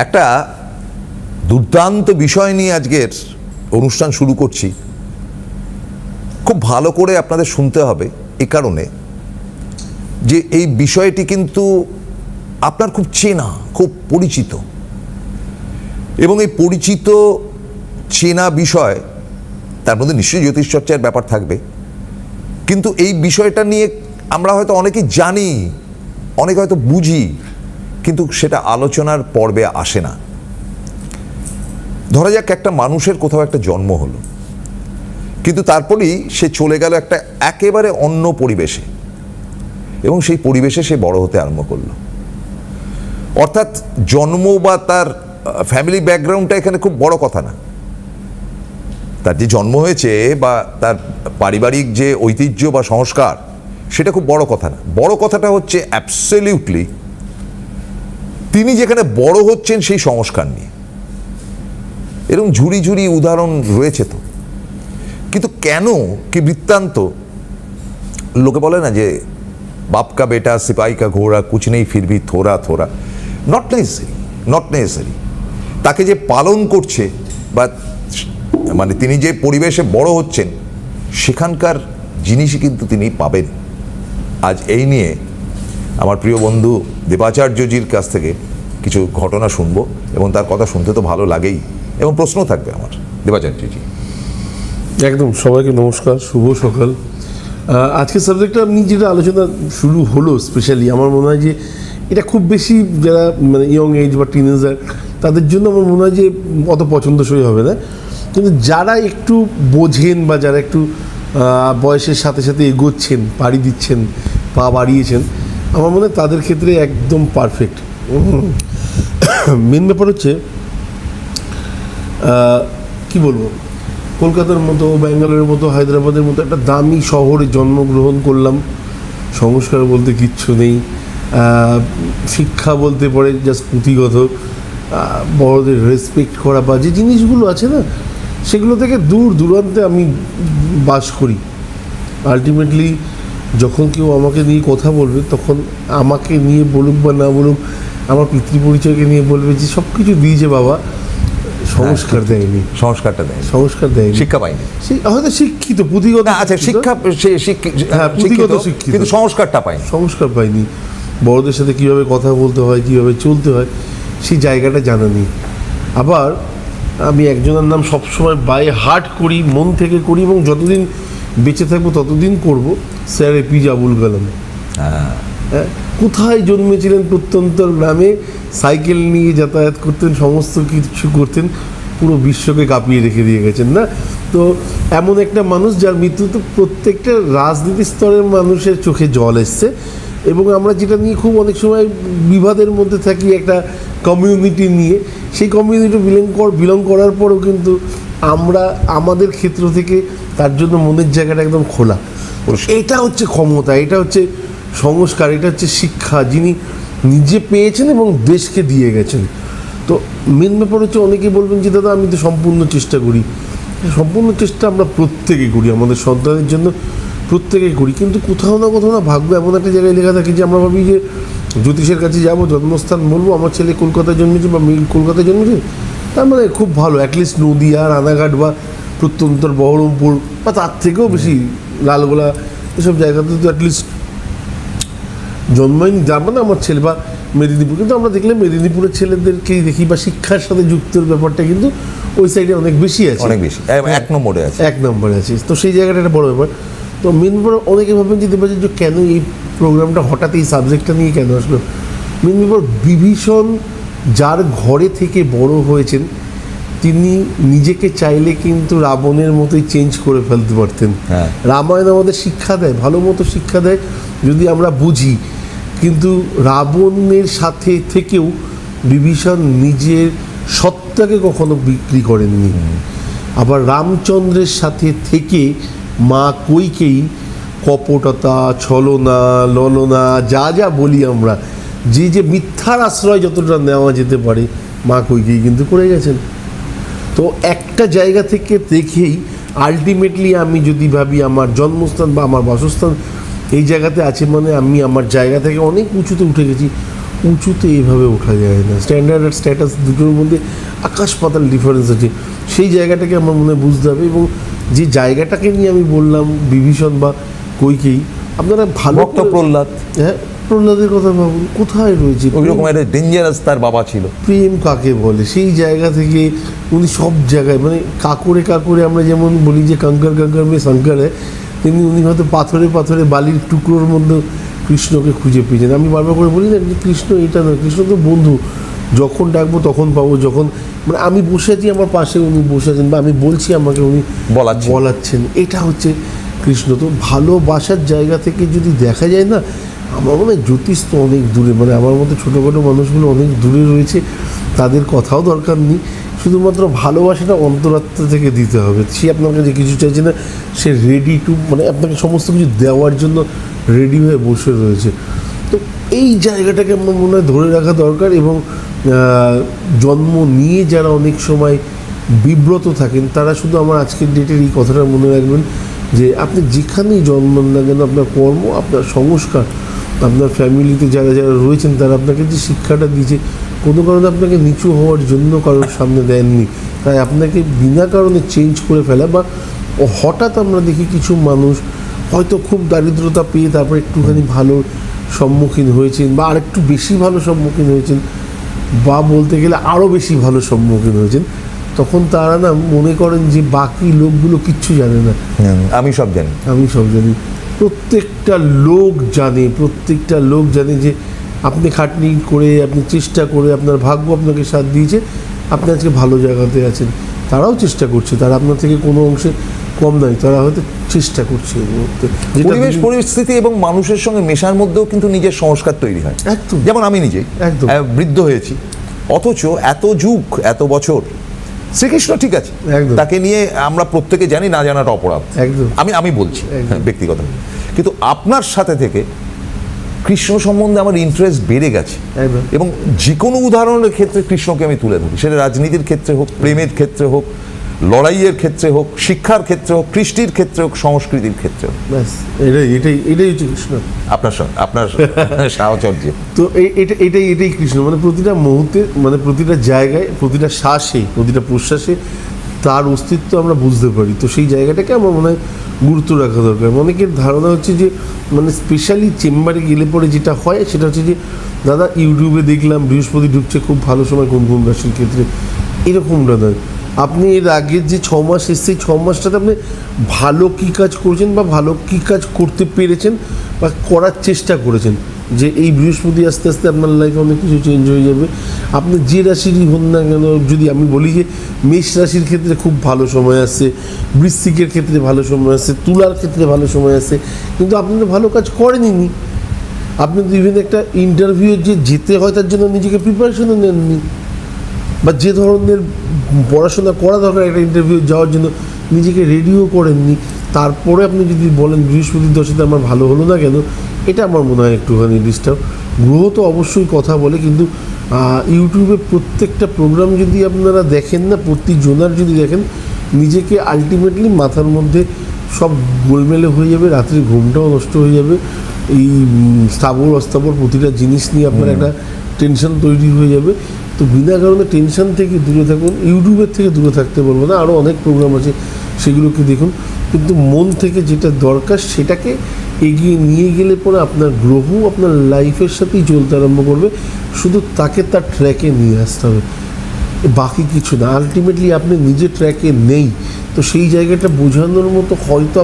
একটা দুর্দান্ত বিষয় নিয়ে আজকের অনুষ্ঠান শুরু করছি। খুব ভালো করে আপনাদের শুনতে হবে এ কারণে যে এই বিষয়টি কিন্তু আপনার খুব চেনা, খুব পরিচিত, এবং এই পরিচিত চেনা বিষয়, তার মধ্যে নিশ্চয়ই জ্যোতিষচর্চার ব্যাপার থাকবে, কিন্তু এই বিষয়টা নিয়ে আমরা হয়তো অনেকেই জানি, অনেকে হয়তো বুঝি, কিন্তু সেটা আলোচনার পর্বে আসে না। ধরা যাক একটা মানুষের কোথাও একটা জন্ম হলো, কিন্তু তারপরেই সে চলে গেল একটা একেবারে অন্য পরিবেশে, এবং সেই পরিবেশে সে বড় হতে আরম্ভ করলো। অর্থাৎ জন্ম বা তার ফ্যামিলি ব্যাকগ্রাউন্ডটা এখানে খুব বড় কথা না। তার যে জন্ম হয়েছে বা তার পারিবারিক যে ঐতিহ্য বা সংস্কার, সেটা খুব বড় কথা না। বড় কথাটা হচ্ছে অ্যাবসলিউটলি তিনি যেখানে বড় হচ্ছেন সেই সংস্কার নিয়ে। এরকম ঝুড়ি ঝুড়ি উদাহরণ রয়েছে তো। কিন্তু কেন, কি বৃত্তান্ত? লোকে বলে না যে বাপ কা বেটা সিপাহি কা ঘোড়া কুছ নেই ফির ভি থোড়া থোড়া। নট নেসেসারি তাকে যে পালন করছে বা মানে তিনি যে পরিবেশে বড় হচ্ছেন সেখানকার জিনিসই কিন্তু তিনি পাবেন। আজ এই নিয়ে আমার প্রিয় বন্ধু দেবাচার্যজির কাছ থেকে কিছু ঘটনা শুনবো, এবং তার কথা শুনতে তো ভালো লাগেই, এবং প্রশ্ন থাকবে আমার। দেবাচার্যজি, একদম সবাইকে নমস্কার, শুভ সকাল। আজকের সাবজেক্টটা আপনি যেটা আলোচনা শুরু হলো, স্পেশালি আমার মনে হয় যে এটা খুব বেশি যারা মানে ইয়ং এজ বা টিনেজার তাদের জন্য আমার মনে হয় যে অত পছন্দসই হবে না, কিন্তু যারা একটু বোঝেন বা যারা একটু বয়সের সাথে সাথে এগোচ্ছেন, পাড়ি দিচ্ছেন, পা বাড়িয়েছেন, আমার মনে হয় তাদের ক্ষেত্রে একদম পারফেক্ট। মেন ব্যাপার হচ্ছে কি বলবো, কলকাতার মতো, ব্যাঙ্গালোরের মতো, হায়দ্রাবাদের মতো একটা দামি শহরে জন্মগ্রহণ করলাম। সংস্কার বলতে কিচ্ছু নেই, শিক্ষা বলতে পারে জাস্ট পুঁথিগত, বড়দের রেসপেক্ট করা বা যে জিনিসগুলো আছে না, সেগুলো থেকে দূর দূরান্তে আমি বাস করি। আলটিমেটলি যখন কেউ আমাকে নিয়ে কথা বলবে, তখন আমাকে নিয়ে বলুক বা না বলুক, আমার পিতৃপরিচয়কে নিয়ে বলবে যে সব কিছু দিয়েছে বাবা, সংস্কার দেয়নি, সংস্কার দেয়নি, শিক্ষা পাইনি। হয়তো শিক্ষিত, পুঁথিগত, আচ্ছা, শিক্ষা পুঁথিগত শিক্ষিত, কিন্তু সংস্কার পাইনি। বড়দের সাথে কীভাবে কথা বলতে হয়, কীভাবে চলতে হয়, সেই জায়গাটা জানা নেই। আবার আমি একজনের নাম সবসময় বাই হার্ট করি, মন থেকে করি, এবং যতদিন বেঁচে থাকবো ততদিন করব, স্যার এপিজে আবুল কালাম। কোথায় জন্মেছিলেন? প্রত্যন্তর গ্রামে সাইকেল নিয়ে যাতায়াত করতেন, সমস্ত কিছু করতেন, পুরো বিশ্বকে কাঁপিয়ে রেখে দিয়ে গেছেন না? তো এমন একটা মানুষ যার মৃত্যুতে প্রত্যেকটা রাজনীতি স্তরের মানুষের চোখে জল এসছে, এবং আমরা যেটা নিয়ে খুব অনেক সময় বিবাদের মধ্যে থাকি একটা কমিউনিটি নিয়ে, সেই কমিউনিটি বিলং করার পরও কিন্তু আমরা আমাদের ক্ষেত্র থেকে তার জন্য মনের জায়গাটা একদম খোলা। এটা হচ্ছে ক্ষমতা, এটা হচ্ছে সংস্কার, এটা হচ্ছে শিক্ষা, যিনি নিজে পেয়েছেন এবং দেশকে দিয়ে গেছেন। তো মেন ব্যাপার হচ্ছে, অনেকে বলবেন যে দাদা আমি তো সম্পূর্ণ চেষ্টা করি। সম্পূর্ণ চেষ্টা আমরা প্রত্যেকেই করি, আমাদের সন্তানের জন্য প্রত্যেকেই করি, কিন্তু কোথাও না ভাগ্য এমন একটা জায়গায় লেখা থাকে যে আমরা ভাবি যে জ্যোতিষের কাছে যাব, জন্মস্থান বলবো, আমার ছেলে কলকাতায় জন্মেছে বা মেয়ে কলকাতায় জন্মেছে, তার মানে খুব ভালো, অ্যাটলিস্ট নদিয়া, রানাঘাট বা প্রত্যন্তর বহরমপুর বা তার থেকেও বেশি লালগোলা এসব জায়গাতে তো অ্যাটলিস্ট জন্মায়নি, যাবো না আমার ছেলে, বা মেদিনীপুর। কিন্তু আমরা দেখলে মেদিনীপুরের ছেলেদেরকেই দেখি, বা শিক্ষার সাথে যুক্তের ব্যাপারটা কিন্তু ওই সাইডে অনেক বেশি আছে, অনেক বেশি, এক নম্বরে আছে। তো সেই জায়গাটা একটা বড় ব্যাপার। তো মেন ব্যাপার, অনেকে ভাবেন যে দেবাচার্য কেন এই প্রোগ্রামটা হঠাৎ এই সাবজেক্টটা নিয়ে কেন আসলো। মেন ব্যাপার, বিভীষণ যার ঘরে থেকে বড় হয়েছেন, তিনি নিজেকে চাইলে কিন্তু রাবণের মতোই চেঞ্জ করে ফেলতে পারতেন। রামায়ণ আমাদের শিক্ষা দেয়, ভালো মতো শিক্ষা দেয় যদি আমরা বুঝি, কিন্তু রাবণের সাথে থেকেও বিভীষণ নিজের সত্তাকে কখনো বিক্রি করেননি। আবার রামচন্দ্রের সাথে থেকে মা কইকেয়ী কপটতা, ছলনা, ললনা, যা বলি আমরা, যে মিথ্যার আশ্রয় যতটা নেওয়া যেতে পারে, মা কইকেয়ী কিন্তু করে গেছেন। তো একটা জায়গা থেকে দেখেই আলটিমেটলি আমি যদি ভাবি আমার জন্মস্থান বা আমার বাসস্থান এই জায়গাতে আছে, মানে আমি আমার জায়গা থেকে অনেক উঁচুতে উঠে গেছি। উঁচুতে এইভাবে ওঠা যায় না। স্ট্যান্ডার্ড আর স্ট্যাটাস দুটোর মধ্যে আকাশ পাতাল ডিফারেন্স আছে। সেই জায়গাটাকে আমার মনে হয় বুঝতে হবে, এবং যে জায়গাটাকে নিয়ে আমি বললাম বিভীষণ বা কৈকেয়ী, আপনারা ভালো ভক্ত প্রহ্লাদ, হ্যাঁ, প্রহ্লাদের কথা ভাবুন, কোথায় রয়েছে ওই রকম একটা ডেঞ্জারাস তার বাবা ছিল। প্রেম কাকে বলে, সেই জায়গা থেকে উনি সব জায়গায়, মানে কাকরে কাকরে আমরা যেমন বলি যে কঙ্কর কঙ্কর মে শঙ্কর হয়, তেমনি উনি হয়তো পাথরে পাথরে বালির টুকরোর মধ্যে কৃষ্ণকে খুঁজে পেয়েছেন। আমি বারবার করে বলি না যে কৃষ্ণ এটা নয়, কৃষ্ণ তো বন্ধু, যখন ডাকবো তখন পাবো, যখন মানে আমি বসে আছি আমার পাশে উনি বসে আছেন, বা আমি বলছি আমাকে উনি বলাচ্ছেন, এটা হচ্ছে কৃষ্ণ। তো ভালোবাসার জায়গা থেকে যদি দেখা যায় না, আমার মনে হয় জ্যোতিষ তো অনেক দূরে, মানে আমার মতো ছোটোখাটো মানুষগুলো অনেক দূরে রয়েছে, তাদের কথাও দরকার নেই, শুধুমাত্র ভালোবাসাটা অন্তরাত্মা থেকে দিতে হবে। সে আপনার কাছে কিছু চাইছে না, সে রেডি টু, মানে আপনাকে সমস্ত কিছু দেওয়ার জন্য রেডি হয়ে বসে রয়েছে। তো এই জায়গাটাকে আমার মনে হয় ধরে রাখা দরকার, এবং জন্ম নিয়ে যারা অনেক সময় বিব্রত থাকেন, তারা শুধু আমার আজকের ডেটের এই কথাটা মনে রাখবেন যে আপনি যেখানেই জন্মান না কেন, আপনার কর্ম, আপনার সংস্কার, আপনার ফ্যামিলিতে যারা যারা রয়েছেন তারা আপনাকে যে শিক্ষাটা দিয়েছে, কোনো কারণে আপনাকে নিচু হওয়ার জন্য কারোর সামনে দেননি, তাই আপনাকে বিনা কারণে চেঞ্জ করে ফেলা, বা হঠাৎ আমরা দেখি কিছু মানুষ হয়তো খুব দারিদ্রতা পেয়ে তারপর একটুখানি ভালো সম্মুখীন হয়েছেন, বা আরেকটু বেশি ভালো সম্মুখীন হয়েছেন, বা বলতে গেলে আরও বেশি ভালো সম্মুখীন হয়েছেন, তখন তারা না মনে করেন যে বাকি লোকগুলো কিচ্ছু জানে না, আমি সব জানি, আমি সব জানি। প্রত্যেকটা লোক জানে যে আপনি খাটনি করে, আপনি চেষ্টা করে, আপনার ভাগ্য আপনাকে সাথ দিয়েছে, আপনি আজকে ভালো জায়গাতে আছেন। তারাও চেষ্টা করছে, তারা আপনার থেকে কোনো অংশে কম নয়, তারা হয়তো চেষ্টা করছে এই মুহূর্তে। পরিবেশ পরিস্থিতি এবং মানুষের সঙ্গে মেশার মধ্যেও কিন্তু নিজের সংস্কার তৈরি হয়। একদম, যেমন আমি নিজেই একদম বৃদ্ধ হয়েছি, অথচ এত যুগ এত বছর শ্রীকৃষ্ণ ঠিক আছে, তাকে নিয়ে আমরা প্রত্যেকে জানি, না জানাটা অপরাধ, একদম আমি বলছি ব্যক্তিগত। কিন্তু আপনার সাথে থেকে কৃষ্ণ সম্বন্ধে আমার ইন্টারেস্ট বেড়ে গেছে, এবং যে কোনো উদাহরণের ক্ষেত্রে কৃষ্ণকে আমি তুলে ধরি, সেটা রাজনীতির ক্ষেত্রে হোক, প্রেমের ক্ষেত্রে হোক, লড়াইয়ের ক্ষেত্রে হোক, শিক্ষার ক্ষেত্রে হোক, কৃষ্টির ক্ষেত্রে হোক, সংস্কৃতির ক্ষেত্রে হোক। এটাই হচ্ছে কৃষ্ণ, আপনার সাহচর্য। তো এটাই কৃষ্ণ, মানে প্রতিটা মুহূর্তে, মানে প্রতিটা জায়গায়, প্রতিটা শ্বাসে, প্রতিটা প্রশ্বাসে তার অস্তিত্ব আমরা বুঝতে পারি। তো সেই জায়গাটাকে আমার মনে হয় গুরুত্ব রাখা দরকার। অনেকের ধারণা হচ্ছে যে মানে স্পেশালি চেম্বারে গেলে পরে যেটা হয় সেটা হচ্ছে যে দাদা ইউটিউবে দেখলাম বৃহস্পতি ঢুকছে খুব ভালো সময় কোন কোন রাশির ক্ষেত্রে, এরকমটা নয়। আপনি এর আগের যে 6 মাস এসছে, 6 মাসটাতে আপনি ভালো কী কাজ করেছেন, বা ভালো কী কাজ করতে পেরেছেন, বা করার চেষ্টা করেছেন, যে এই বৃহস্পতি আস্তে আস্তে আপনার লাইফে অনেক কিছু চেঞ্জ হয়ে যাবে। আপনি যে রাশিরই হন না কেন, যদি আমি বলি যে মেষ রাশির ক্ষেত্রে খুব ভালো সময় আসছে, বৃশ্চিকের ক্ষেত্রে ভালো সময় আসছে, তুলার ক্ষেত্রে ভালো সময় আসছে, কিন্তু আপনি তো ভালো কাজ করেননি। আপনি তো ইভেন একটা ইন্টারভিউ যে যেতে হয় তার জন্য নিজেকে প্রিপারেশনও নেননি, বা যে ধরনের পড়াশোনা করা দরকার একটা ইন্টারভিউ যাওয়ার জন্য নিজেকে রেডিও করেননি, তারপরে আপনি যদি বলেন বৃহস্পতির দশাতে আমার ভালো হলো না কেন, এটা আমার মনে হয় একটুখানি ডিস্টার্ব। গ্রহ তো অবশ্যই কথা বলে, কিন্তু ইউটিউবে প্রত্যেকটা প্রোগ্রাম যদি আপনারা দেখেন না, প্রতিজনার যদি দেখেন, নিজেকে আলটিমেটলি মাথার মধ্যে সব গোলমেলে হয়ে যাবে, রাত্রে ঘুমটাও নষ্ট হয়ে যাবে, এই স্থাবর অস্থাবর প্রতিটা জিনিস নিয়ে আপনার একটা টেনশন তৈরি হয়ে যাবে। তো বিনা কারণে টেনশন থেকে দূরে থাকুন, ইউটিউবের থেকে দূরে থাকতে বলবো না, আরও অনেক প্রোগ্রাম আছে সেগুলোকে দেখুন, কিন্তু মন থেকে যেটা দরকার সেটাকে এগিয়ে নিয়ে গেলে পরে আপনার গ্রহ আপনার লাইফের সাথেই চলতে আরম্ভ করবে, শুধু তাকে তার ট্র্যাকে নিয়ে আসতে হবে, বাকি কিছু না। আলটিমেটলি আপনি নিজের ট্র্যাকে নেই, তো সেই জায়গাটা বোঝানোর মতো হয়তো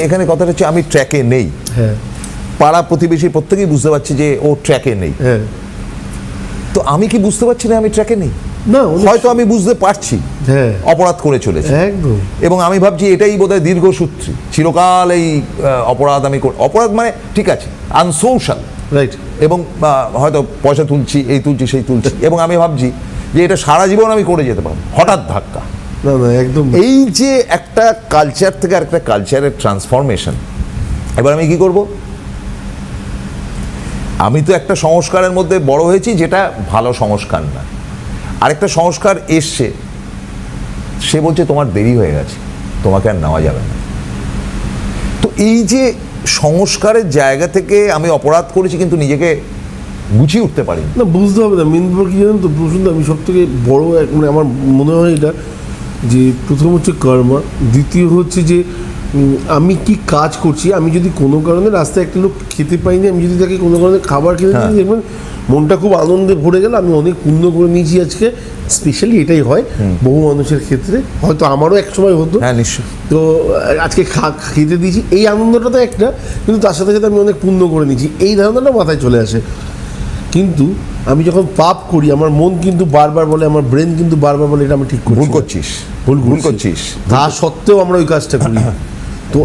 এখানে কথাটা হচ্ছে আমি ট্র্যাকে নেই। হ্যাঁ, পাড়া প্রতিবেশী প্রত্যেকেই বুঝতে পারছি যে ও ট্র্যাকে নেই। হ্যাঁ, তো আমি কি বুঝতে পারছি না আমি ট্র্যাকে নেই? না, হয়তো আমি বুঝতে পারছি, হ্যাঁ, অপরাধ করে চলেছি একদম, এবং আমি ভাবছি এটাই বোধহয় দীর্ঘসূত্রী, চিরকাল এই অপরাধ আমি অপরাধ মানে ঠিক আছে আনসোশাল, রাইট, এবং হয়তো পয়সা তুলছি, এই তুলছি, সেই তুলছি, এবং আমি ভাবছি যে এটা সারা জীবন আমি করে যেতে পারবো। হঠাৎ ধাক্কা, না না, একদম এই যে একটা কালচার থেকে আরেকটা কালচারের ট্রান্সফরমেশন। এবার আমি কি করব? আমি তো একটা সংস্কারের মধ্যে বড় হয়েছি যেটা ভালো সংস্কার না, আরেকটা সংস্কার এসছে, সে বলছে তোমার দেরি হয়ে গেছে, তোমাকে আর নেওয়া যাবে না। তো এই যে সংস্কারের জায়গা থেকে আমি অপরাধ করেছি কিন্তু নিজেকে গুছিয়ে উঠতে পারিনি। না, বুঝতে হবে না। মেন ব্যাপার কি জানেন তো প্রশ্ন, আমি সব থেকে বড় মানে আমার মনে হয় এটা যে প্রথম হচ্ছে কর্মা, দ্বিতীয় হচ্ছে যে আমি কি কাজ করছি। আমি যদি কোনো কারণে রাস্তায় একটা লোক খেতে পাইনি, আমি যদি তাকে কোনো কারণে খাবার খেতে দিই, দেখবেন মনটা খুব আনন্দে ভরে গেল, আমি অনেক পুণ্য করে নিয়েছি আজকে। স্পেশালি এটাই হয় বহু মানুষের ক্ষেত্রে, হয়তো আমারও এক সময় হতো। হ্যাঁ, নিশ্চয়। তো আজকে খেতে দিয়েছি, এই আনন্দটা তো একটা, কিন্তু তার সাথে সাথে আমি অনেক পুণ্য করে নিয়েছি, এই ধারণাটা মাথায় চলে আসে। কিন্তু আমি যখন পাপ করি, আমার মন কিন্তু বারবার বলে, আমার ব্রেন কিন্তু বারবার বলে এটা আমি ঠিক করছি, ভুল করছিস, ভুল করছিস। তা সত্ত্বেও আমরা ওই কাজটা করি। তো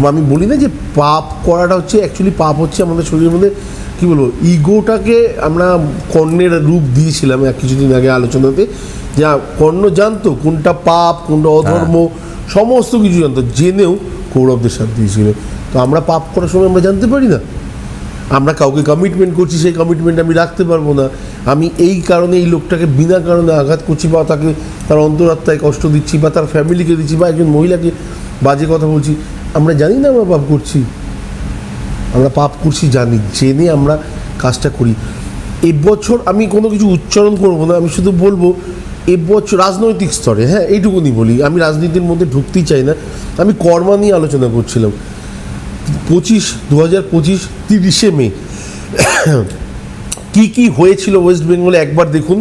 আমি বলি না যে পাপ করাটা হচ্ছে, অ্যাকচুয়ালি পাপ হচ্ছে আমাদের শরীরের মধ্যে কি বলবো, ইগোটাকে আমরা কর্ণের রূপ দিয়েছিলাম কিছুদিন আগে আলোচনাতে, যা কর্ণ জানতো কোনটা পাপ কোনটা অধর্ম, সমস্ত কিছু জানতো, জেনেও কৌরবদের সাথ দিয়েছিল। তো আমরা পাপ করার সময় আমরা জানতে পারি না, আমরা কাউকে কমিটমেন্ট করছি, সেই কমিটমেন্ট আমি রাখতে পারবো না, আমি এই কারণে এই লোকটাকে বিনা কারণে আঘাত করছি, বা তাকে তার অন্তরাত্মায় কষ্ট দিচ্ছি, বা তার ফ্যামিলিকে দিচ্ছি, বা একজন মহিলাকে বাজে কথা বলছি। আমরা জানি না আমরা পাপ করছি, আমরা পাপ করছি জানি, জেনে আমরা কাজটা করি। এবছর আমি কোনো কিছু উচ্চারণ করবো না, আমি শুধু বলবো এবছর রাজনৈতিক স্তরে, হ্যাঁ এইটুকুনি বলি, আমি রাজনীতির মধ্যে ঢুকতেই চাই না, আমি কর্মা নিয়ে আলোচনা করছিলাম। 2025 30শে মে কি হয়েছিল ওয়েস্ট বেঙ্গলে একবার দেখুন।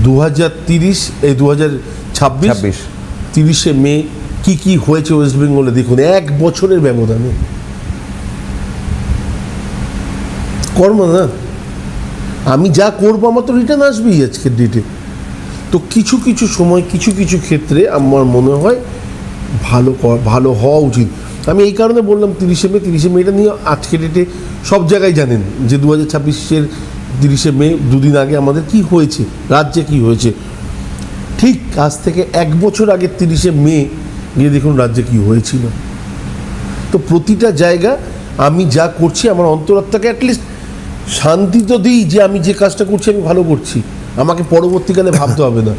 2026 30শে মে কি হয়েছে ওয়েস্ট বেঙ্গলে দেখুন, এক বছরের ব্যবধানে। কর্মা না, আমি যা করবো আমার তো রিটার্ন আসবেই আজকের ডেটে। তো কিছু কিছু সময় কিছু কিছু ক্ষেত্রে আমার মনে হয় ভালো হওয়া উচিত। আমি এই কারণে বললাম 30শে মে এটা নিয়ে আজকের ডেটে সব জায়গায় জানেন যে 2026-এর 30শে মে দুদিন আগে আমাদের কি হয়েছে, রাজ্যে কি হয়েছে। ঠিক আজ থেকে এক বছর আগের 30শে মে গিয়ে দেখুন রাজ্যে কি হয়েছিল। তো প্রতিটা জায়গা আমি যা করছি আমার অন্তরাত্মাকে অ্যাটলিস্ট শান্তি তো দিই যে আমি যে কাজটা করছি আমি ভালো করছি, আমাকে পরবর্তীকালে ভাবতে হবে না।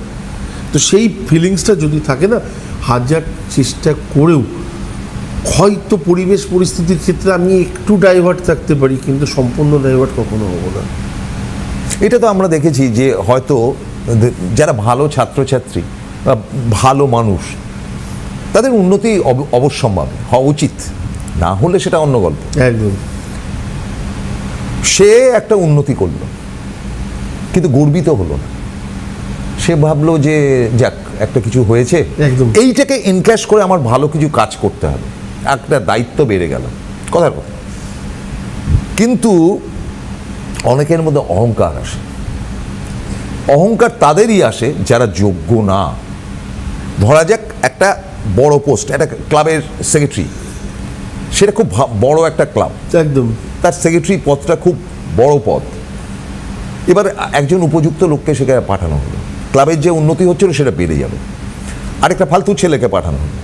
তো সেই ফিলিংসটা যদি থাকে না, হাজার চেষ্টা করেও হয়তো পরিবেশ পরিস্থিতির ক্ষেত্রে আমি একটু ডাইভার্ট থাকতে পারি, কিন্তু সম্পূর্ণ ডাইভার্ট কখনো হবো না। এটা তো আমরা দেখেছি যে হয়তো যারা ভালো ছাত্রছাত্রী বা ভালো মানুষ, তাদের উন্নতি অবশ্যম্ভাবী হওয়া উচিত, না হলে সেটা অন্য গল্প। একদম। সে একটা উন্নতি করলো কিন্তু গর্বিত হলো না, সে ভাবলো যে যাক একটা কিছু হয়েছে, একদম এইটাকে এনক্যাশ করে আমার ভালো কিছু কাজ করতে হবে, একটা দায়িত্ব বেড়ে গেল, কথার কথা। কিন্তু অনেকের মধ্যে অহংকার আসে, অহংকার তাদেরই আসে যারা যোগ্য না। ধরা যাক একটা বড় পোস্ট, একটা ক্লাবের সেক্রেটারি, সেটা খুব বড় একটা ক্লাব, একদম, তার সেক্রেটারি পদটা খুব বড় পদ। এবার একজন উপযুক্ত লোককে সেখানে পাঠানো হলো, ক্লাবের যে উন্নতি হচ্ছিল সেটা বেড়ে যাবে। আরেকটা ফালতু ছেলেকে পাঠানো হলো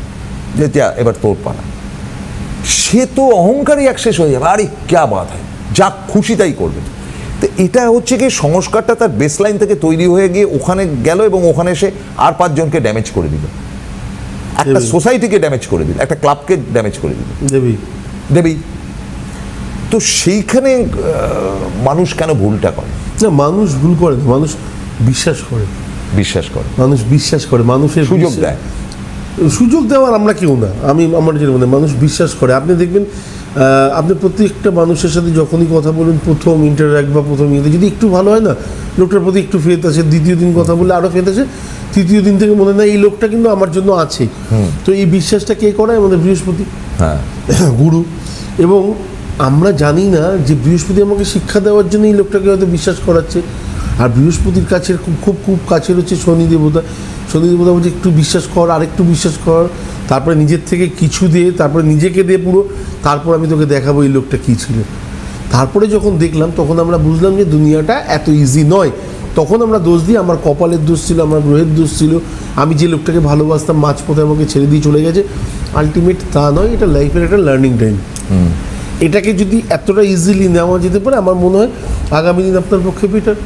যে যা এবার তোর পাঠা, সে তো অহংকারই অ্যাক্সেস হয়ে যাবে, আরে ক্যা বাত হয়, যা খুশি তাই করবে। তো এটা হচ্ছে কি সংস্কারটা তার বেসলাইন থেকে তৈরি হয়ে গিয়ে ওখানে গেল এবং ওখানে এসে আর 5 জনকে ড্যামেজ করে দিল, একটা সোসাইটিকে ড্যামেজ করে দিল, একটা ক্লাবকে ড্যামেজ করে দিল, দেবী। তো সেইখানে মানুষ কেন ভুলটা করে? না, মানুষ ভুল করে না, মানুষ বিশ্বাস করে, মানুষ বিশ্বাস করে, মানুষের সুযোগ দেয়। সুযোগ দেওয়ার আমরা কেউ না, আমার যেটা মনে হয় মানুষ বিশ্বাস করে। আপনি দেখবেন আপনি প্রত্যেকটা মানুষের সাথে যখনই কথা বলুন, প্রথম ইন্টারঅ্যাক্ট বা প্রথম ইয়েতে যদি একটু ভালো হয় না, লোকটার প্রতি একটু ফেথ আছে, দ্বিতীয় দিন কথা বললে আরও ফেথ আছে, তৃতীয় দিন থেকে মনে হয় এই লোকটা কিন্তু আমার জন্য আছে। তো এই বিশ্বাসটা কে করায়? আমাদের বৃহস্পতি, গুরু। এবং আমরা জানি না যে বৃহস্পতি আমাকে শিক্ষা দেওয়ার জন্য এই লোকটাকে হয়তো বিশ্বাস করাচ্ছে। আর বৃহস্পতির কাছের খুব খুব কাছের হচ্ছে শনি দেবতা। শনি দেবতা বলছে একটু বিশ্বাস কর, আরেকটু বিশ্বাস কর, তারপরে নিজের থেকে কিছু দে, তারপরে নিজেকে দে পুরো, তারপর আমি তোকে দেখাবো এই লোকটা কী ছিল। তারপরে যখন দেখলাম তখন আমরা বুঝলাম যে দুনিয়াটা এত ইজি নয়। তখন আমরা দোষ দিই, আমার কপালের দোষ ছিল, আমার গ্রহের দোষ ছিল, আমি যে লোকটাকে ভালোবাসতাম মাঝপথে আমাকে ছেড়ে দিয়ে চলে গেছে। আলটিমেট তা নয়, এটা লাইফের একটা লার্নিং টাইম। এটাকে যদি এতটা ইজিলি নেওয়া যেতে পারে, আমার মনে হয় আগামী দিন আপনার পক্ষে বেটার।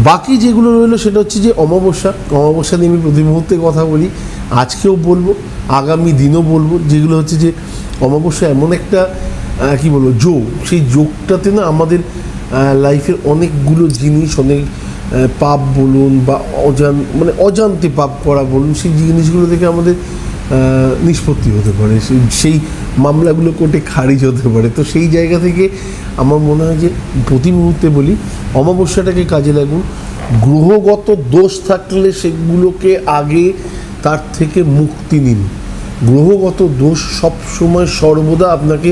বাকি যেগুলো রইলো সেটা হচ্ছে যে অমাবস্যা নিয়ে আমি প্রতি মুহূর্তে কথা বলি, আজকেও বলবো, আগামী দিনও বলবো, যেগুলো হচ্ছে যে অমাবস্যা এমন একটা কি বলবো যোগ, সেই যোগটাতে না আমাদের লাইফের অনেকগুলো জিনিস, অনেক পাপ বলুন বা অজান্তে পাপ করা বলুন, সেই জিনিসগুলো থেকে আমাদের নিষ্পত্তি হতে পারে, সেই মামলাগুলো কোর্টে খারিজ হতে পারে। তো সেই জায়গা থেকে আমার মনে হয় যে প্রতি মুহূর্তে বলি অমাবস্যাটাকে কাজে লাগুন। গ্রহগত দোষ থাকলে সেগুলোকে আগে তার থেকে মুক্তি নিন। গ্রহগত দোষ সবসময় সর্বদা আপনাকে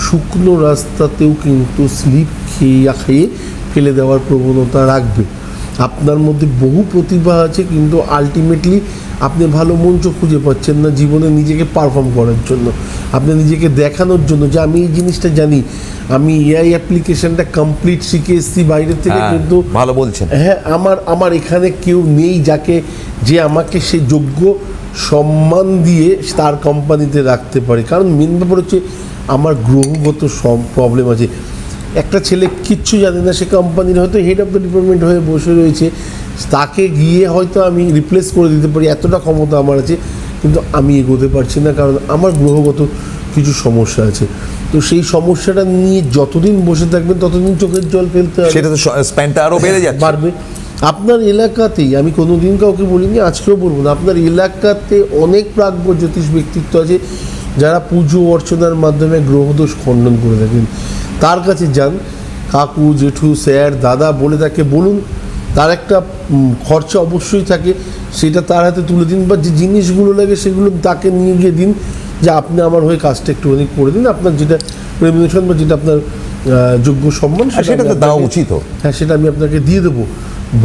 শুকনো রাস্তাতেও কিন্তু স্লিপ খেয়ে ফেলে দেওয়ার প্রবণতা রাখবে। আপনার মধ্যে বহু প্রতিভা আছে, কিন্তু আলটিমেটলি আপনি ভালো মঞ্চ খুঁজে পাচ্ছেন না জীবনে নিজেকে পারফর্ম করার জন্য, আপনি নিজেকে দেখানোর জন্য যে আমি এই জিনিসটা জানি, আমি এআই অ্যাপ্লিকেশনটা কমপ্লিট শিখে এসেছি বাইরের থেকে, কিন্তু ভালো বলছেন, হ্যাঁ আমার এখানে কেউ নেই যে আমাকে সে যোগ্য সম্মান দিয়ে তার কোম্পানিতে রাখতে পারে। কারণ মেন ব্যাপার হচ্ছে আমার গ্রহগত সব প্রবলেম আছে। একটা ছেলে কিচ্ছু জানে না, সে কোম্পানির হয়তো হেড অফ দ্য ডিপার্টমেন্ট হয়ে বসে রয়েছে, তাকে গিয়ে হয়তো আমি রিপ্লেস করে দিতে পারি, এতটা ক্ষমতা আমার আছে, কিন্তু আমি এগোতে পারছি না কারণ আমার গ্রহগত কিছু সমস্যা আছে। তো সেই সমস্যাটা নিয়ে যতদিন বসে থাকবেন ততদিন চোখের জল ফেলতে হবে, সেটা তো স্প্যানটা আরও বেড়ে যাচ্ছে, বাড়বে। আপনার এলাকাতেই, আমি কোনোদিন কাউকে বলিনি, আজকেও বলবো না, আপনার এলাকাতে অনেক প্রাজ্ঞ জ্যোতিষ ব্যক্তিত্ব আছে যারা পুজো অর্চনার মাধ্যমে গ্রহদোষ খণ্ডন করে থাকেন। তার কাছে যান, কাকু জেঠু স্যার দাদা বলে তাকে বলুন, তার একটা খরচা অবশ্যই থাকে, সেটা তার হাতে তুলে দিন, বা যে জিনিসগুলো লাগে সেগুলো তাকে নিয়ে গিয়ে দিন যে আপনি আমার হয়ে কাজটা একটুখানি করে দিন, আপনার যেটা রেমিনেশন বা যেটা আপনার যোগ্য সম্মান সেটা তো দেওয়া উচিত। হ্যাঁ, সেটা আমি আপনাকে দিয়ে দেবো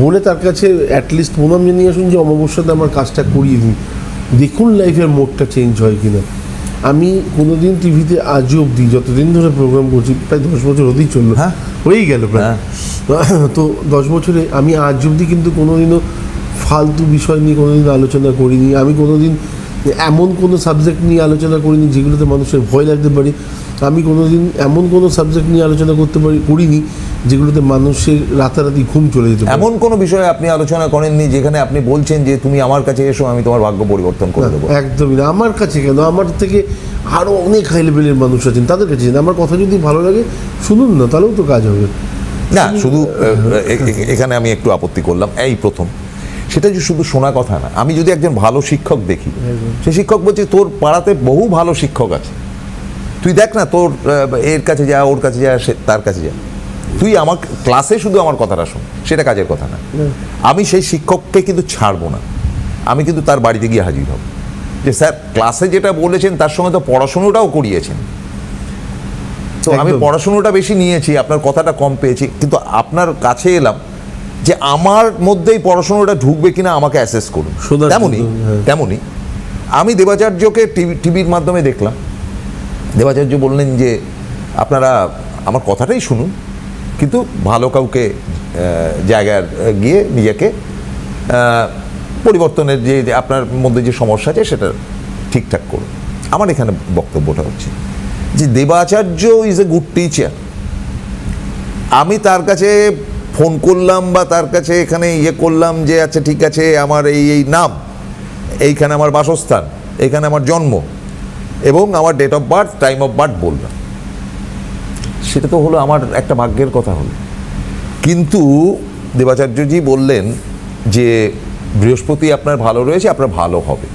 বলে তার কাছে অ্যাটলিস্ট প্রণাম জানিয়ে আসুন যে অমাবস্যাতে আমার কাজটা করিয়ে দিন, দেখুন লাইফের মোডটা চেঞ্জ হয় কিনা। আমি কোনোদিন টিভিতে আজও অবধি যতদিন ধরে প্রোগ্রাম করছি, প্রায় 10 বছর হতেই চললো, হয়েই গেল প্রায়, তো 10 বছরে আমি আজ অবধি কিন্তু কোনোদিনও ফালতু বিষয় নিয়ে কোনোদিন আলোচনা করিনি। আমি কোনোদিন এমন কোনো সাবজেক্ট নিয়ে আলোচনা করিনি যেগুলোতে মানুষের ভয় লাগতে পারে। আমি কোনোদিন এমন কোনো সাবজেক্ট নিয়ে আলোচনা করিনি যেগুলোতে মানুষের রাতারাতি ঘুম চলে যেতে পারে। এমন কোনো বিষয়ে আপনি আলোচনা করেননি যেখানে আপনি বলছেন যে তুমি আমার কাছে এসো, আমি তোমার ভাগ্য পরিবর্তন করে দেবো? একদমই না। আমার কাছে কেন, আমার থেকে আরও অনেক হাই লেভেলের মানুষ আছেন, তাদের কাছে আমার কথা যদি ভালো লাগে শুনুন না, তাহলেও তো কাজ হবে না। শুধু এখানে আমি একটু আপত্তি করলাম, এই প্রথম, সেটা যে শুধু শোনা কথা না। আমি যদি একজন ভালো শিক্ষক দেখি, সে শিক্ষক বলছে তোর পাড়াতে বহু ভালো শিক্ষক আছে, তুই দেখ না, তোর এর কাছে যা, ওর কাছে যা, তার কাছে যা, তুই আমার ক্লাসে শুধু আমার কথাটা শোন, সেটা কাজের কথা না। আমি সেই শিক্ষককে কিন্তু ছাড়বো না, আমি কিন্তু তার বাড়িতে গিয়ে হাজির হব যে স্যার ক্লাসে যেটা বলেছেন তার সঙ্গে তো পড়াশুনোটাও করিয়েছেন, তো আমি পড়াশুনোটা বেশি নিয়েছি, আপনার কথাটা কম পেয়েছি, কিন্তু আপনার কাছে এলাম যে আমার মধ্যেই পড়াশুনোটা ঢুকবে কিনা আমাকে অ্যাসেস করুন। তেমনই আমি দেবাচার্যকে টিভির মাধ্যমে দেখলাম। দেবাচার্য বললেন যে আপনারা আমার কথাটাই শুনুন, কিন্তু ভালো কাউকে জায়গায় গিয়ে নিজেকে পরিবর্তনের যে আপনার মধ্যে যে সমস্যা আছে সেটা ঠিকঠাক করুন। আমার এখানে বক্তব্যটা হচ্ছে যে Debacharya is a good teacher. আমি তার কাছে ফোন করলাম বা তার কাছে এখানে করলাম যে আচ্ছা ঠিক আছে, আমার এই নাম, এইখানে আমার বাসস্থান, এইখানে আমার জন্ম এবং আমার date of birth, time of birth বললাম, সেটা তো হলো আমার একটা ভাগ্যের কথা হলো। কিন্তু দেবাচার্যজি বললেন যে বৃহস্পতি আপনার ভালো রয়েছে, আপনার ভালো হবে,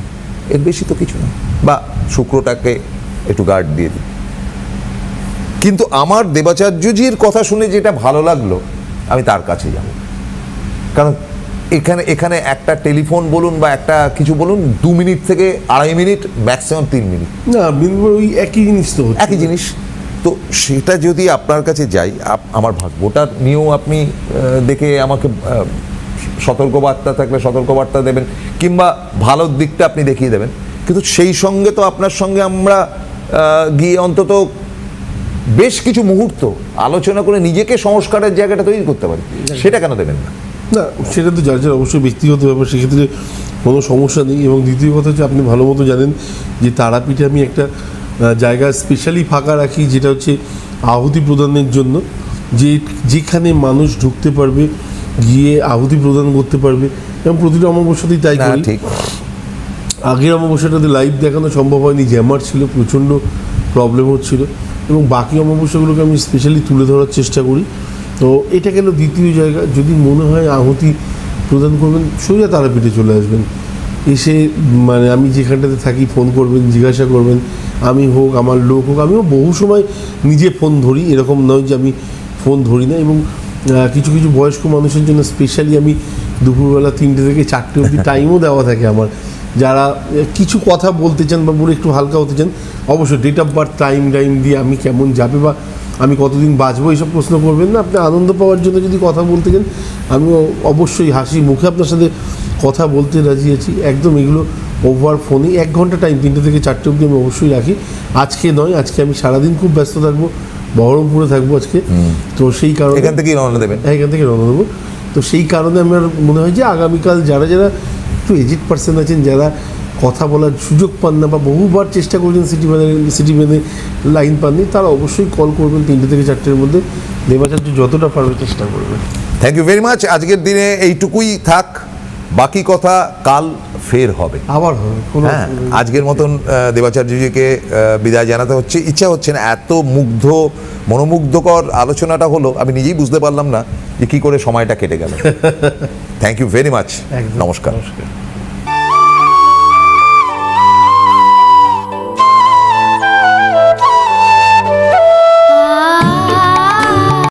এর বেশি তো কিছু না, বা শুক্রটাকে একটু গার্ড দিয়ে দিই। কিন্তু আমার দেবাচার্যজির কথা শুনে যেটা ভালো লাগলো, আমি তার কাছে যাব, কারণ এখানে একটা টেলিফোন বলুন বা একটা কিছু বলুন, 2 মিনিট থেকে 2.5 মিনিট, ম্যাক্সিমাম 3 মিনিট, না ওই একই জিনিস তো, একই জিনিস। তো সেটা যদি আপনার কাছে যাই, আমার ভাগ্যটা নিয়েও আপনি দেখে আমাকে সতর্কবার্তা থাকলে সতর্কবার্তা দেবেন, কিংবা ভালোর দিকটা আপনি দেখিয়ে দেবেন, কিন্তু সেই সঙ্গে তো আপনার সঙ্গে আমরা গিয়ে অন্তত বেশ কিছু মুহূর্ত আলোচনা করে নিজেকে সংস্কারের জায়গাটা তৈরি করতে পারি, সেটা কেন দেবেন না? না, সেটা তো যার অবশ্যই ব্যক্তিগত ব্যাপার, সেক্ষেত্রে কোনো সমস্যা নেই। এবং দ্বিতীয় কথা হচ্ছে, আপনি ভালো মতো জানেন যে তারাপীঠে আমি একটা জায়গা স্পেশালি ফাঁকা রাখি, যেটা হচ্ছে আহুতি প্রদানের জন্য, যেখানে মানুষ ঢুকতে পারবে, গিয়ে আহুতি প্রদান করতে পারবে, এবং প্রতিটা অমাবস্যাতেই তাই করি। ঠিক আগের অমাবস্যাটাতে লাইভ দেখানো সম্ভব হয়নি, জ্যামার ছিল, প্রচণ্ড প্রবলেম হচ্ছিল, এবং বাকি অমাবস্যাগুলোকে আমি স্পেশালি তুলে ধরার চেষ্টা করি। তো এটা গেল দ্বিতীয় জায়গা। যদি মনে হয় আহুতি প্রদান করবেন, সোজা তারাপীঠে চলে আসবেন। এসে মানে আমি যেখানটাতে থাকি ফোন করবেন, জিজ্ঞাসা করবেন, আমি হোক আমার লোক হোক। আমিও বহু সময় নিজে ফোন ধরি, এরকম নয় যে আমি ফোন ধরি না। এবং কিছু কিছু বয়স্ক মানুষের জন্য স্পেশালি আমি দুপুরবেলা 3টে থেকে 4টে অবধি টাইমও দেওয়া থাকে আমার। যারা কিছু কথা বলতে চান বা বলে একটু হালকা হতে চান, অবশ্যই ডেট অফ বার্থ টাইম দিয়ে আমি কেমন যাবে বা আমি কতদিন বাঁচবো এইসব প্রশ্ন করবেন না। আপনি আনন্দ পাওয়ার জন্য যদি কথা বলতে চান, আমি অবশ্যই হাসি মুখে আপনার সাথে কথা বলতে রাজি আছি। একদম এগুলো ওভার ফোনে 1 ঘন্টা টাইম 3টে থেকে 4টে অবধি আমি অবশ্যই রাখি। আজকে নয়, আজকে আমি সারাদিন খুব ব্যস্ত থাকবো, বহরমপুরে থাকবো আজকে। তো সেই কারণে এখান থেকেই রওনা দেবেন? হ্যাঁ, এখান থেকে রওনা দেবো। তো সেই কারণে আমার মনে হয় যে আগামীকাল যারা যারা একটু এজিড পার্সন আছেন, যারা কথা বলার সুযোগ পান না বা বহুবার চেষ্টা করেছেন সিটি ভ্যানে লাইন পাননি, তারা অবশ্যই কল করবেন 3টে থেকে 4টের মধ্যে। দেবাচার্য যতটা পারবে চেষ্টা করবেন। Thank you very much. আজকের দিনে এইটুকুই থাক, বাকি কথা কাল ফের হবে। আবার হবে, কোনো হ্যাঁ, অসুবিধা নেই। আজকের মতন দেবাচার্যজিকে বিদায় জানাতে হচ্ছে। ইচ্ছা হচ্ছে না, এত মনোমুগ্ধকর আলোচনাটা হলো, আমি নিজেই বুঝতে পারলাম না যে কি করে সময়টা কেটে গেল। Thank you very much. একদম। নমস্কার। নমস্কার।